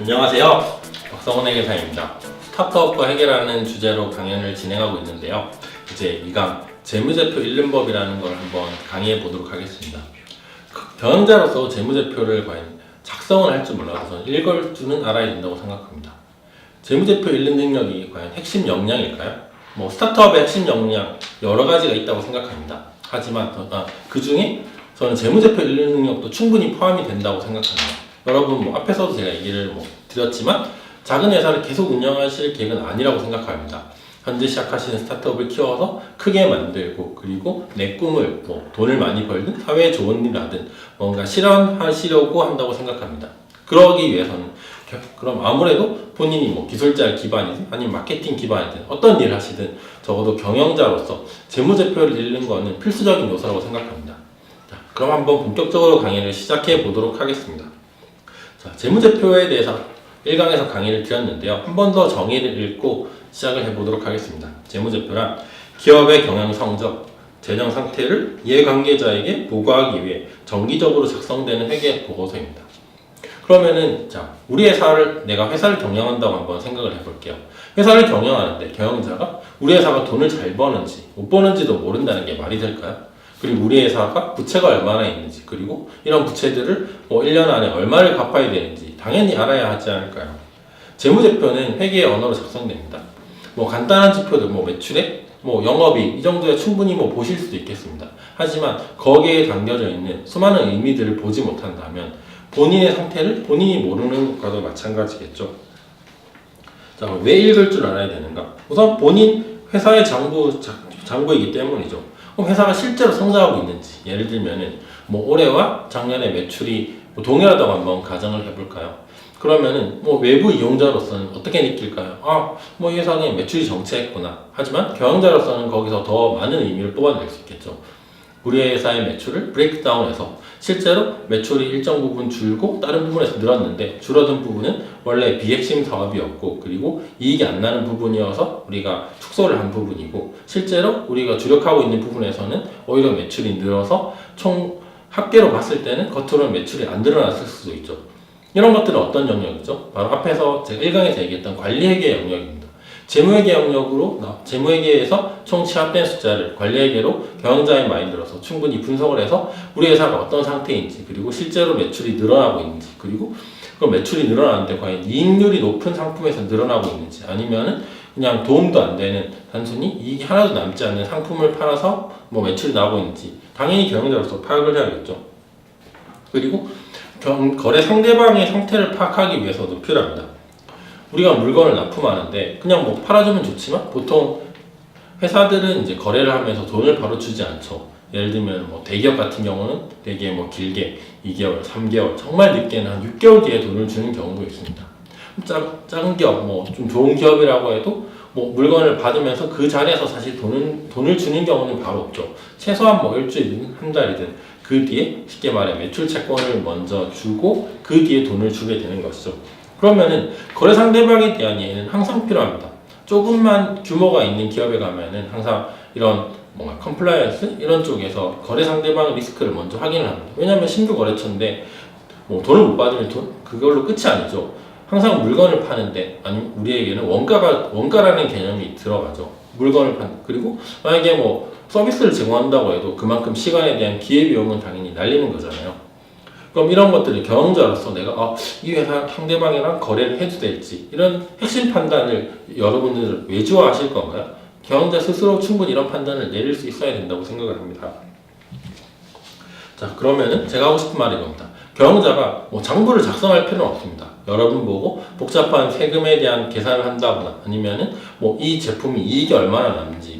안녕하세요. 박성훈 회계사입니다. 스타트업과 해결하는 주제로 강연을 진행하고 있는데요. 이제 2강 재무제표 읽는 법이라는 걸 한번 강의해 보도록 하겠습니다. 경영자로서 재무제표를 과연 작성을 할 줄 몰라서 읽을 줄은 알아야 된다고 생각합니다. 재무제표 읽는 능력이 과연 핵심 역량일까요? 스타트업의 핵심 역량 여러 가지가 있다고 생각합니다. 하지만 그 중에 저는 재무제표 읽는 능력도 충분히 포함이 된다고 생각합니다. 여러분 앞에서도 제가 얘기를 드렸지만 작은 회사를 계속 운영하실 계획은 아니라고 생각합니다. 현재 시작하시는 스타트업을 키워서 크게 만들고 그리고 내 꿈을 돈을 많이 벌든 사회에 좋은 일 하든 뭔가 실현하시려고 한다고 생각합니다. 그러기 위해서는 그럼 아무래도 본인이 기술자 기반이든 아니면 마케팅 기반이든 어떤 일을 하시든 적어도 경영자로서 재무제표를 읽는 거는 필수적인 요소라고 생각합니다. 자, 그럼 한번 본격적으로 강의를 시작해 보도록 하겠습니다. 자, 재무제표에 대해서 1강에서 강의를 드렸는데요. 한 번 더 정의를 읽고 시작을 해보도록 하겠습니다. 재무제표란 기업의 경영 성적, 재정 상태를 이해관계자에게 보고하기 위해 정기적으로 작성되는 회계 보고서입니다. 그러면은 우리 내가 회사를 경영한다고 한번 생각을 해볼게요. 회사를 경영하는데 경영자가 우리 회사가 돈을 잘 버는지 못 버는지도 모른다는 게 말이 될까요? 그리고 우리 회사가 부채가 얼마나 있는지 그리고 이런 부채들을 1년 안에 얼마를 갚아야 되는지 당연히 알아야 하지 않을까요? 재무제표는 회계의 언어로 작성됩니다. 간단한 지표들 매출액, 영업이익 이 정도에 충분히 보실 수도 있겠습니다. 하지만 거기에 담겨져 있는 수많은 의미들을 보지 못한다면 본인의 상태를 본인이 모르는 것과도 마찬가지겠죠. 자, 왜 읽을 줄 알아야 되는가? 우선 본인 회사의 장부이기 때문이죠. 그럼 회사가 실제로 성장하고 있는지, 예를 들면은 올해와 작년의 매출이 동일하다고 한번 가정을 해볼까요? 그러면은 외부 이용자로서는 어떻게 느낄까요? 이 회사는 매출이 정체했구나. 하지만 경영자로서는 거기서 더 많은 의미를 뽑아낼 수 있겠죠. 우리 회사의 매출을 브레이크다운해서 실제로 매출이 일정 부분 줄고 다른 부분에서 늘었는데 줄어든 부분은 원래 비핵심 사업이었고 그리고 이익이 안 나는 부분이어서 우리가 축소를 한 부분이고 실제로 우리가 주력하고 있는 부분에서는 오히려 매출이 늘어서 총 합계로 봤을 때는 겉으로는 매출이 안 늘어났을 수도 있죠. 이런 것들은 어떤 영역이죠? 바로 앞에서 제가 1강에서 얘기했던 관리회계 영역입니다. 재무회계에서 총 취합된 숫자를 관리회계로 경영자의 마인드로서 충분히 분석을 해서 우리 회사가 어떤 상태인지 그리고 실제로 매출이 늘어나고 있는지 그리고 그 매출이 늘어나는데 과연 이익률이 높은 상품에서 늘어나고 있는지 아니면은 그냥 도움도 안 되는 단순히 이익이 하나도 남지 않는 상품을 팔아서 매출이 나오고 있는지 당연히 경영자로서 파악을 해야겠죠. 그리고 거래 상대방의 상태를 파악하기 위해서도 필요합니다. 우리가 물건을 납품하는데 그냥 팔아주면 좋지만 보통 회사들은 이제 거래를 하면서 돈을 바로 주지 않죠. 예를 들면 대기업 같은 경우는 되게 길게 2개월, 3개월, 정말 늦게는 한 6개월 뒤에 돈을 주는 경우도 있습니다. 작은 기업, 좀 좋은 기업이라고 해도 물건을 받으면서 그 자리에서 사실 돈을 주는 경우는 바로 없죠. 최소한 일주일이든 한 달이든 그 뒤에 쉽게 말해 매출 채권을 먼저 주고 그 뒤에 돈을 주게 되는 것이죠. 그러면은 거래 상대방에 대한 이해는 항상 필요합니다. 조금만 규모가 있는 기업에 가면은 항상 이런 컴플라이언스 이런 쪽에서 거래 상대방 리스크를 먼저 확인을 합니다. 왜냐하면 신규 거래처인데 돈을 못 받으면 그걸로 끝이 아니죠. 항상 물건을 파는데 아니면 우리에게는 원가라는 개념이 들어가죠. 물건을 그리고 만약에 서비스를 제공한다고 해도 그만큼 시간에 대한 기회비용은 당연히 날리는 거잖아요. 그럼 이런 것들을 경영자로서 내가 이 회사 상대방이랑 거래를 해도 될지 이런 핵심 판단을 여러분들 외주화하실 건가요? 경영자 스스로 충분히 이런 판단을 내릴 수 있어야 된다고 생각을 합니다. 자, 그러면은 제가 하고 싶은 말이 이겁니다. 경영자가 장부를 작성할 필요는 없습니다. 여러분 보고 복잡한 세금에 대한 계산을 한다거나 아니면은 이 제품이 이익이 얼마나 남는지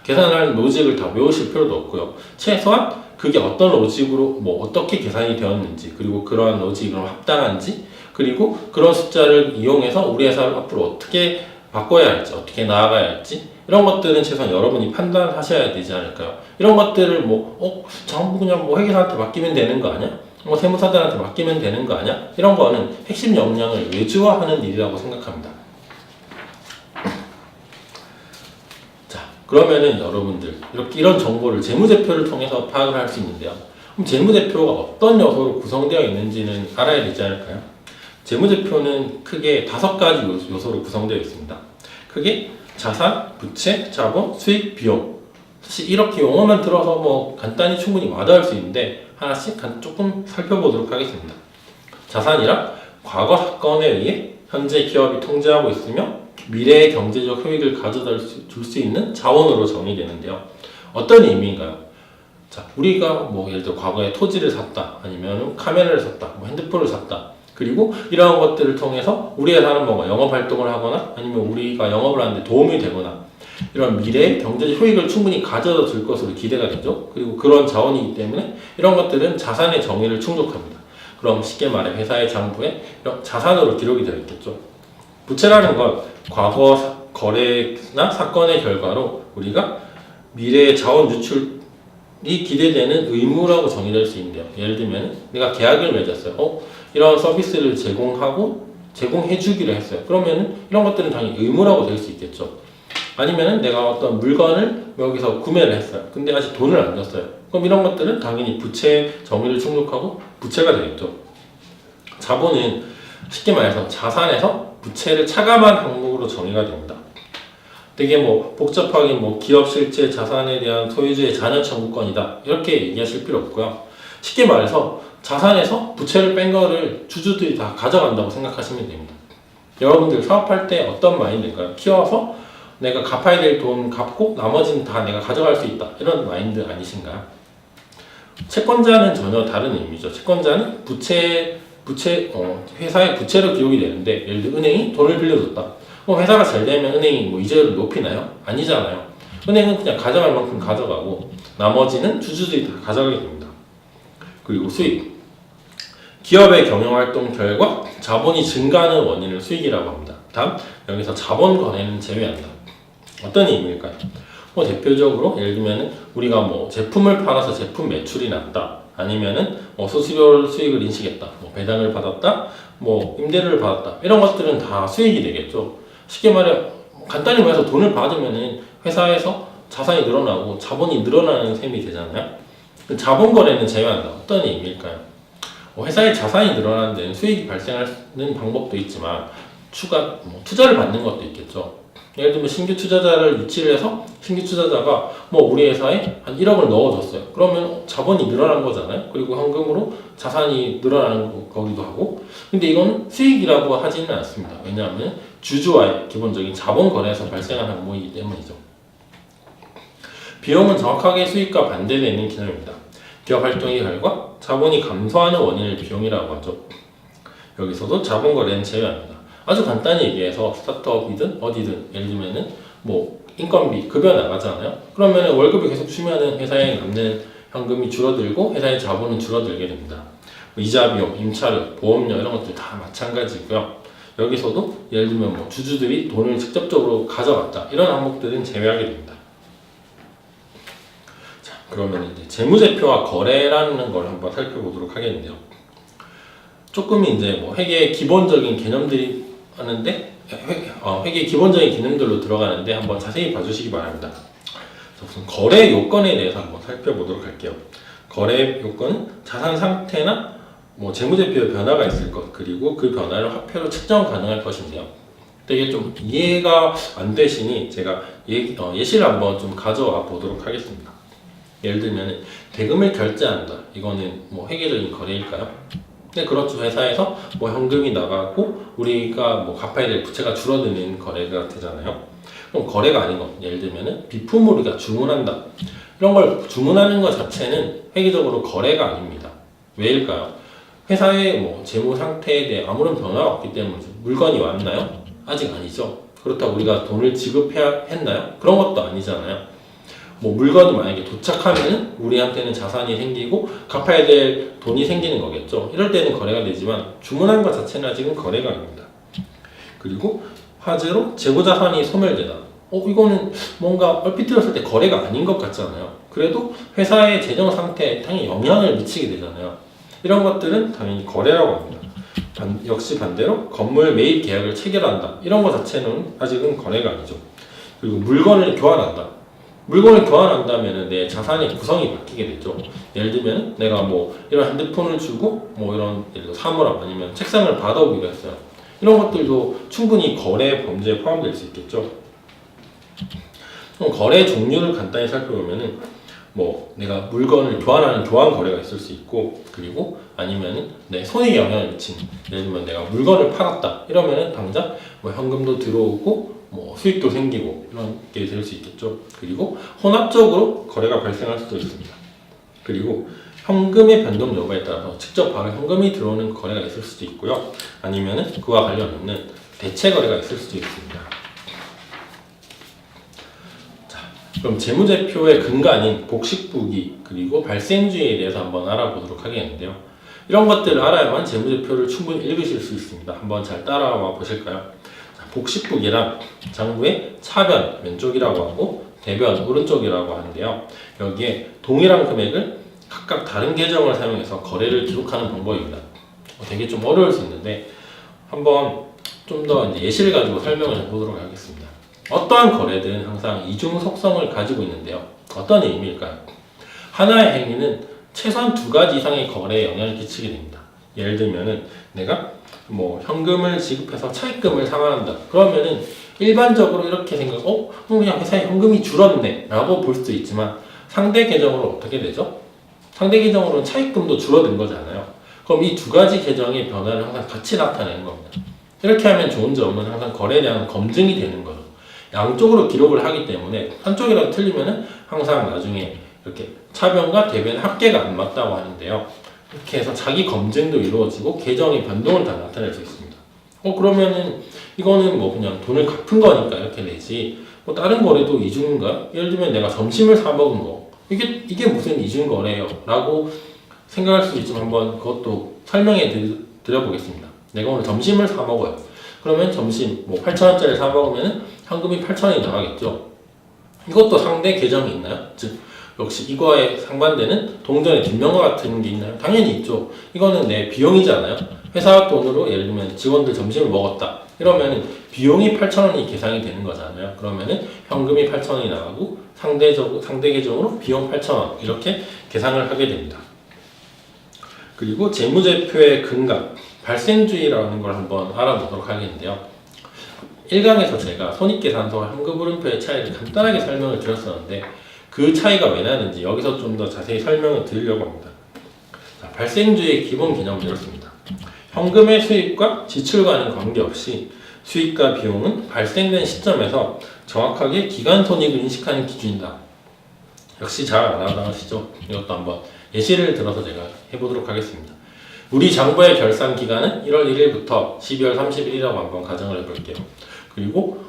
계산할 로직을 다 외우실 필요도 없고요. 최소한 그게 어떤 로직으로 어떻게 계산이 되었는지 그리고 그러한 로직으로 합당한지 그리고 그런 숫자를 이용해서 우리 회사를 앞으로 어떻게 바꿔야 할지 어떻게 나아가야 할지 이런 것들은 최소한 여러분이 판단하셔야 되지 않을까요? 이런 것들을 장부 그냥 회계사한테 맡기면 되는 거 아니야? 세무사들한테 맡기면 되는 거 아니야? 이런 거는 핵심 역량을 외주화하는 일이라고 생각합니다. 그러면은 여러분들 이런 정보를 재무제표를 통해서 파악을 할 수 있는데요. 그럼 재무제표가 어떤 요소로 구성되어 있는지는 알아야 되지 않을까요? 재무제표는 크게 5가지 요소로 구성되어 있습니다. 크게 자산, 부채, 자본, 수익, 비용. 사실 이렇게 용어만 들어서 뭐 간단히 충분히 와닿을 수 있는데 하나씩 조금 살펴보도록 하겠습니다. 자산이란 과거 사건에 의해 현재 기업이 통제하고 있으며 미래의 경제적 효익을 가져다 줄 수 있는 자원으로 정의되는데요. 어떤 의미인가요? 자, 우리가 뭐 예를 들어 과거에 토지를 샀다, 아니면 카메라를 샀다, 뭐 핸드폰을 샀다. 그리고 이러한 것들을 통해서 우리 회사는 뭔가 영업 활동을 하거나 아니면 우리가 영업을 하는데 도움이 되거나 이런 미래의 경제적 효익을 충분히 가져다 줄 것으로 기대가 되죠. 그리고 그런 자원이기 때문에 이런 것들은 자산의 정의를 충족합니다. 그럼 쉽게 말해 회사의 장부에 자산으로 기록이 되어 있겠죠. 부채라는 건 과거 거래나 사건의 결과로 우리가 미래의 자원 유출이 기대되는 의무라고 정의될 수 있는데요. 예를 들면 내가 계약을 맺었어요. 이런 서비스를 제공해주기로 했어요. 그러면 이런 것들은 당연히 의무라고 될 수 있겠죠. 아니면 내가 어떤 물건을 여기서 구매를 했어요. 근데 아직 돈을 안 줬어요. 그럼 이런 것들은 당연히 부채 정의를 충족하고 부채가 되겠죠. 자본은 쉽게 말해서 자산에서 부채를 차감한 항목으로 정의가 됩니다. 되게 뭐 복잡하게 뭐 기업 실제 자산에 대한 소유주의 잔여 청구권이다 이렇게 얘기하실 필요 없고요. 쉽게 말해서 자산에서 부채를 뺀 거를 주주들이 다 가져간다고 생각하시면 됩니다. 여러분들 사업할 때 어떤 마인드인가요? 키워서 내가 갚아야 될 돈 갚고 나머지는 다 내가 가져갈 수 있다 이런 마인드 아니신가요? 채권자는 전혀 다른 의미죠. 채권자는 회사의 부채로 기록이 되는데 예를 들어 은행이 돈을 빌려줬다. 회사가 잘 되면 은행이 뭐 이자율을 높이나요? 아니잖아요. 은행은 그냥 가져갈 만큼 가져가고 나머지는 주주들이 다 가져가게 됩니다. 그리고 수익. 기업의 경영활동 결과 자본이 증가하는 원인을 수익이라고 합니다. 다음, 여기서 자본 거래는 제외한다. 어떤 의미일까요? 대표적으로 예를 들면 우리가 뭐 제품을 팔아서 제품 매출이 났다. 아니면은 수수료 수익을 인식했다. 배당을 받았다. 임대료를 받았다. 이런 것들은 다 수익이 되겠죠. 쉽게 말해 간단히 말해서 돈을 받으면은 회사에서 자산이 늘어나고 자본이 늘어나는 셈이 되잖아요. 자본 거래는 제외한다. 어떤 의미일까요? 회사의 자산이 늘어나는 데는 수익이 발생하는 방법도 있지만 추가 투자를 받는 것도 있겠죠. 예를 들면 신규 투자자를 유치를 해서 신규 투자자가 우리 회사에 한 1억을 넣어줬어요. 그러면 자본이 늘어난 거잖아요. 그리고 현금으로 자산이 늘어나는 거기도 하고. 근데 이건 수익이라고 하지는 않습니다. 왜냐하면 주주와의 기본적인 자본 거래에서 발생하는 항목이기 때문이죠. 비용은 정확하게 수익과 반대되는 개념입니다. 기업 활동의 결과 자본이 감소하는 원인을 비용이라고 하죠. 여기서도 자본 거래는 제외합니다. 아주 간단히 얘기해서 스타트업이든 어디든 예를 들면은 인건비 급여 나가잖아요. 그러면 월급이 계속 주면은 회사에 남는 현금이 줄어들고 회사의 자본은 줄어들게 됩니다. 이자 비용, 임차료, 보험료 이런 것들 다 마찬가지고요. 여기서도 예를 들면 주주들이 돈을 직접적으로 가져갔다 이런 항목들은 제외하게 됩니다. 자, 그러면 이제 재무제표와 거래라는 걸 한번 살펴보도록 하겠는데요. 조금 이제 회계의 기본적인 개념들이 하는데 회계의 기본적인 개념들로 들어가는데 한번 자세히 봐주시기 바랍니다. 자, 우선 거래 요건에 대해서 한번 살펴보도록 할게요. 거래 요건은 자산 상태나 재무제표의 변화가 있을 것 그리고 그 변화를 화폐로 측정 가능할 것인데요. 되게 좀 이해가 안 되시니 제가 예시를 한번 좀 가져와 보도록 하겠습니다. 예를 들면 대금을 결제한다. 이거는 회계적인 거래일까요? 네, 그렇죠. 회사에서 현금이 나가고 우리가 갚아야 될 부채가 줄어드는 거래가 되잖아요. 그럼 거래가 아닌 것, 예를 들면 비품을 우리가 주문한다. 이런 걸 주문하는 것 자체는 회계적으로 거래가 아닙니다. 왜일까요? 회사의 재무 상태에 대해 아무런 변화가 없기 때문이죠. 물건이 왔나요? 아직 아니죠. 그렇다고 우리가 돈을 지급해야 했나요? 그런 것도 아니잖아요. 물건이 만약에 도착하면 우리한테는 자산이 생기고 갚아야 될 돈이 생기는 거겠죠. 이럴 때는 거래가 되지만 주문한 것 자체는 아직은 거래가 아닙니다. 그리고 화재로 재고자산이 소멸되다. 이거는 뭔가 얼핏 들었을 때 거래가 아닌 것 같잖아요. 그래도 회사의 재정 상태에 당연히 영향을 미치게 되잖아요. 이런 것들은 당연히 거래라고 합니다. 역시 반대로 건물 매입 계약을 체결한다. 이런 것 자체는 아직은 거래가 아니죠. 그리고 물건을 교환한다. 물건을 교환한다면 내 자산의 구성이 바뀌게 되죠. 예를 들면 내가 뭐 이런 핸드폰을 주고 뭐 이런 예를 들어 사물함 아니면 책상을 받아오기로 했어요. 이런 것들도 충분히 거래 범죄에 포함될 수 있겠죠. 그럼 거래 종류를 간단히 살펴보면은 뭐 내가 물건을 교환하는 교환 거래가 있을 수 있고, 그리고 아니면은 내 손익에 영향을 미치는, 예를 들면 내가 물건을 팔았다 이러면은 당장 뭐 현금도 들어오고 뭐 수익도 생기고 이런 게 될 수 있겠죠. 그리고 혼합적으로 거래가 발생할 수도 있습니다. 그리고 현금의 변동 여부에 따라서 직접 바로 현금이 들어오는 거래가 있을 수도 있고요. 아니면은 그와 관련 없는 대체 거래가 있을 수도 있습니다. 자, 그럼 재무제표의 근간인 복식부기 그리고 발생주의에 대해서 한번 알아보도록 하겠는데요. 이런 것들을 알아야만 재무제표를 충분히 읽으실 수 있습니다. 한번 잘 따라와 보실까요? 복식부기란 장부의 차변 왼쪽이라고 하고 대변 오른쪽이라고 하는데요. 여기에 동일한 금액을 각각 다른 계정을 사용해서 거래를 기록하는 방법입니다. 되게 좀 어려울 수 있는데 한번 좀 더 예시를 가지고 설명을 해보도록 하겠습니다. 어떠한 거래든 항상 이중 속성을 가지고 있는데요. 어떤 의미일까요? 하나의 행위는 최소한 두 가지 이상의 거래에 영향을 끼치게 됩니다. 예를 들면은 내가 뭐 현금을 지급해서 차입금을 상환한다. 그러면은 일반적으로 이렇게 그냥 회사에 현금이 줄었네 라고 볼 수도 있지만 상대 계정으로 어떻게 되죠? 상대 계정으로는 차입금도 줄어든 거잖아요. 그럼 이 두 가지 계정의 변화를 항상 같이 나타내는 겁니다. 이렇게 하면 좋은 점은 항상 거래에 대한 검증이 되는 거죠. 양쪽으로 기록을 하기 때문에 한쪽이라도 틀리면은 항상 나중에 이렇게 차변과 대변의 합계가 안 맞다고 하는데요. 이렇게 해서 자기 검증도 이루어지고 계정의 변동을 다 나타낼 수 있습니다. 그러면은 이거는 뭐 그냥 돈을 갚은 거니까 이렇게 내지 뭐 다른 거래도 이중인가? 예를 들면 내가 점심을 사 먹은 거 이게 무슨 이중 거래예요? 라고 생각할 수 있지만 한번 그것도 설명해 드려보겠습니다. 내가 오늘 점심을 사 먹어요. 그러면 점심 뭐 8,000원짜리 사 먹으면 현금이 8,000원이 나가겠죠. 이것도 상대 계정이 있나요? 즉 역시 이거에 상반되는 동전의 뒷면과 같은 게 있나요? 당연히 있죠. 이거는 내 비용이잖아요. 회사 돈으로 예를 들면 직원들 점심을 먹었다. 이러면은 비용이 8,000원이 계산이 되는 거잖아요. 그러면은 현금이 8,000원이 나가고 상대 계정으로 비용 8,000원 이렇게 계산을 하게 됩니다. 그리고 재무제표의 근간, 발생주의라는 걸 한번 알아보도록 하겠는데요. 1강에서 제가 손익계산서와 현금흐름표의 차이를 간단하게 설명을 드렸었는데 그 차이가 왜 나는지 여기서 좀 더 자세히 설명을 드리려고 합니다. 자, 발생주의의 기본 개념은 이렇습니다. 현금의 수입과 지출과는 관계없이 수익과 비용은 발생된 시점에서 정확하게 기간 손익을 인식하는 기준이다. 역시 잘 알아가시죠? 이것도 한번 예시를 들어서 제가 해보도록 하겠습니다. 우리 장부의 결산 기간은 1월 1일부터 12월 30일이라고 한번 가정을 해볼게요. 그리고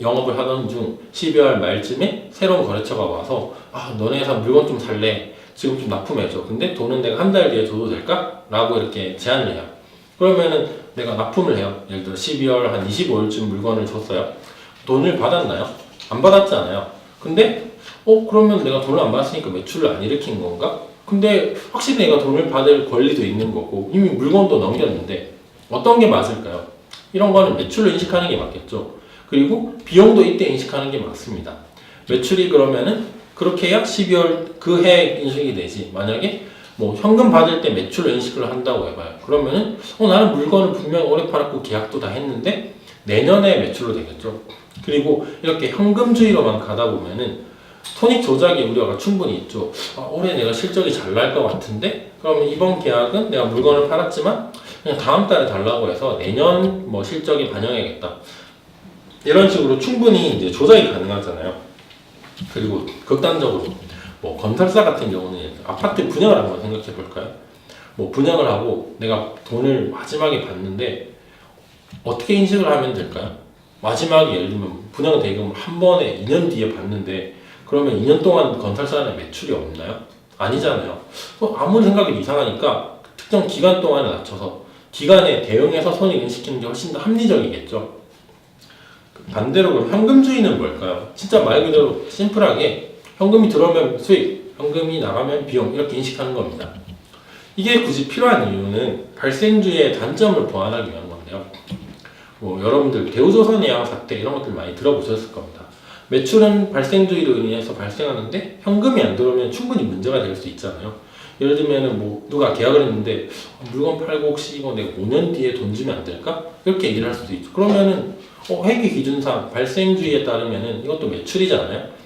영업을 하던 중 12월 말쯤에 새로운 거래처가 와서 너네 회사 물건 좀 살래. 지금 좀 납품해줘. 근데 돈은 내가 한 달 뒤에 줘도 될까? 라고 이렇게 제안을 해요. 그러면은 내가 납품을 해요. 예를 들어 12월 한 25일쯤 물건을 줬어요. 돈을 받았나요? 안 받았잖아요. 근데 그러면 내가 돈을 안 받았으니까 매출을 안 일으킨 건가? 근데 확실히 내가 돈을 받을 권리도 있는 거고 이미 물건도 넘겼는데 어떤 게 맞을까요? 이런 거는 매출로 인식하는 게 맞겠죠. 그리고 비용도 이때 인식하는 게 맞습니다. 매출이 그러면은 그렇게 해야 12월 그 해 인식이 되지. 만약에 뭐 현금 받을 때 매출로 인식을 한다고 해봐요. 그러면은 나는 물건을 분명 오래 팔았고 계약도 다 했는데 내년에 매출로 되겠죠. 그리고 이렇게 현금주의로만 가다 보면은 손익 조작의 우려가 충분히 있죠. 올해 내가 실적이 잘 날 것 같은데 그러면 이번 계약은 내가 물건을 팔았지만 그냥 다음 달에 달라고 해서 내년 뭐 실적에 반영해야겠다. 이런 식으로 충분히 이제 조작이 가능하잖아요. 그리고 극단적으로 뭐 건설사 같은 경우는 아파트 분양을 한번 생각해 볼까요? 뭐 분양을 하고 내가 돈을 마지막에 받는데 어떻게 인식을 하면 될까요? 마지막에 예를 들면 분양 대금을 한 번에 2년 뒤에 받는데 그러면 2년 동안 건설사는 매출이 없나요? 아니잖아요. 아무리 생각해도 이상하니까 특정 기간 동안에 낮춰서 기간에 대응해서 손익 인식하는 게 훨씬 더 합리적이겠죠. 반대로 그럼 현금주의는 뭘까요? 진짜 말 그대로 심플하게 현금이 들어오면 수익, 현금이 나가면 비용 이렇게 인식하는 겁니다. 이게 굳이 필요한 이유는 발생주의의 단점을 보완하기 위한 건데요. 뭐 여러분들 대우조선해양 사태 이런 것들 많이 들어보셨을 겁니다. 매출은 발생주의로 인해서 발생하는데 현금이 안 들어오면 충분히 문제가 될 수 있잖아요. 예를 들면은 뭐 누가 계약을 했는데 물건 팔고 혹시 이거 내가 5년 뒤에 돈 주면 안 될까? 이렇게 얘기를 할 수도 있죠. 그러면은 회계 기준상 발생주의에 따르면은 이것도 매출이잖아요.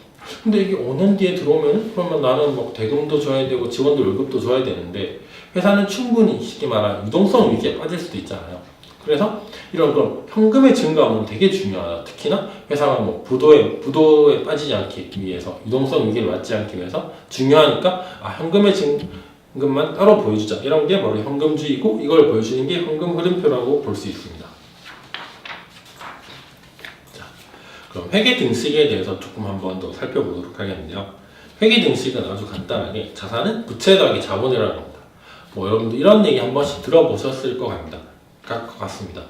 근데 이게 5년 뒤에 들어오면은 그러면 나는 뭐 대금도 줘야 되고 직원들 월급도 줘야 되는데 회사는 충분히 쉽게 말하면 유동성 위기에 빠질 수도 있잖아요. 그래서 이런 그런 현금의 증가는 되게 중요하다. 특히나 회사가 뭐 부도에 빠지지 않기 위해서 유동성 위기를 맞지 않기 위해서 중요하니까 현금의 증금만 따로 보여주자. 이런 게 바로 현금주의고 이걸 보여주는 게 현금 흐름표라고 볼 수 있습니다. 자, 그럼 회계 등식에 대해서 조금 한번 더 살펴보도록 하겠는데요. 회계 등식은 아주 간단하게 자산은 부채 더하기 자본이라는 겁니다. 뭐 여러분들 이런 얘기 한 번씩 들어보셨을 것 같습니다.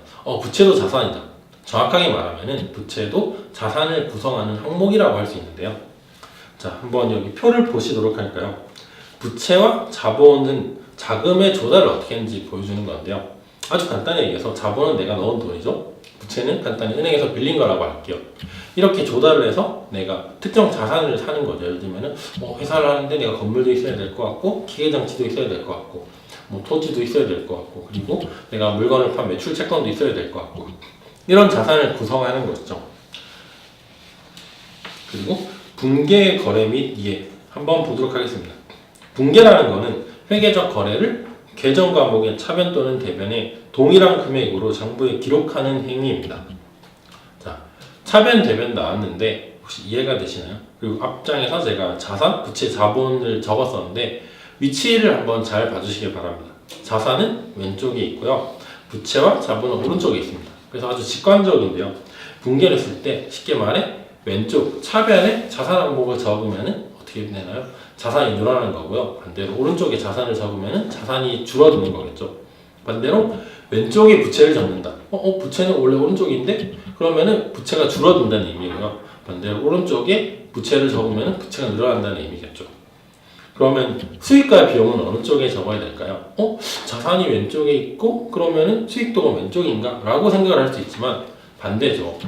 부채도 자산이다. 정확하게 말하면은 부채도 자산을 구성하는 항목이라고 할 수 있는데요. 자, 한번 여기 표를 보시도록 할까요? 부채와 자본은 자금의 조달을 어떻게 하는지 보여주는 건데요. 아주 간단히 얘기해서 자본은 내가 넣은 돈이죠. 부채는 간단히 은행에서 빌린 거라고 할게요. 이렇게 조달을 해서 내가 특정 자산을 사는 거죠. 예를 들면은 회사를 하는데 내가 건물도 있어야 될 것 같고 기계장치도 있어야 될 것 같고 뭐 토지도 있어야 될 것 같고 그리고 내가 물건을 판 매출 채권도 있어야 될 것 같고 이런 자산을 구성하는 것이죠. 그리고 분계 거래 및 이해 한번 보도록 하겠습니다. 분계라는 거는 회계적 거래를 계정 과목의 차변 또는 대변에 동일한 금액으로 장부에 기록하는 행위입니다. 자, 차변 대변 나왔는데 혹시 이해가 되시나요? 그리고 앞장에서 제가 자산, 부채, 자본을 적었었는데 위치를 한번 잘 봐주시길 바랍니다. 자산은 왼쪽에 있고요. 부채와 자본은 오른쪽에 있습니다. 그래서 아주 직관적인데요. 분계를 했을 때 쉽게 말해 왼쪽 차변에 자산 항목을 적으면 어떻게 되나요? 자산이 늘어나는 거고요. 반대로 오른쪽에 자산을 적으면 자산이 줄어드는 거겠죠. 반대로 왼쪽에 부채를 적는다. 부채는 원래 오른쪽인데 그러면은 부채가 줄어든다는 의미고요. 반대로 오른쪽에 부채를 적으면 부채가 늘어난다는 의미겠죠. 그러면 수익과 비용은 어느 쪽에 적어야 될까요? 자산이 왼쪽에 있고 그러면은 수익도가 왼쪽인가? 라고 생각을 할 수 있지만 반대죠.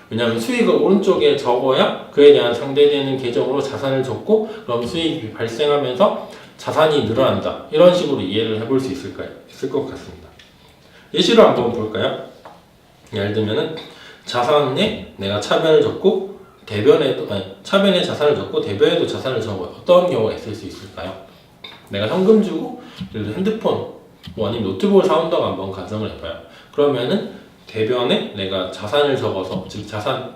왜냐하면 수익을 오른쪽에 적어야 그에 대한 상대되는 계정으로 자산을 적고 그럼 수익이 발생하면서 자산이 늘어난다. 이런 식으로 이해를 해볼 수 있을 것 같습니다. 예시로 한번 볼까요? 예를 들면은 자산에 내가 차변을 적고 차변에 자산을 적고 대변에도 자산을 적어요. 어떤 경우가 있을 수 있을까요? 내가 현금 주고 예를 들어 핸드폰 아니면 노트북을 사온다고 한번 가정을 해봐요. 그러면은 대변에 내가 자산을 적어서 즉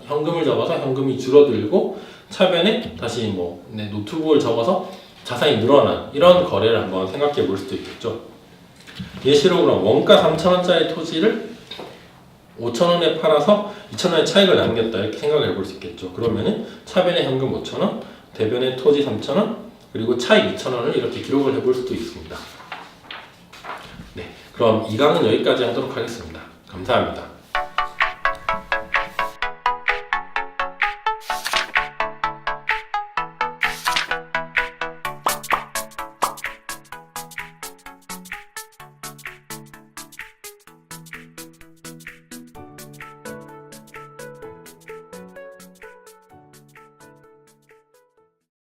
현금을 적어서 현금이 줄어들고 차변에 다시 내 노트북을 적어서 자산이 늘어난 이런 거래를 한번 생각해 볼 수도 있겠죠. 예시로 그럼 원가 3,000원짜리 토지를 5,000원에 팔아서 2,000원의 차익을 남겼다 이렇게 생각해 볼 수 있겠죠. 그러면은 차변에 현금 5,000원, 대변에 토지 3,000원, 그리고 차익 2,000원을 이렇게 기록을 해볼 수도 있습니다. 네, 그럼 이 강은 여기까지 하도록 하겠습니다. 감사합니다.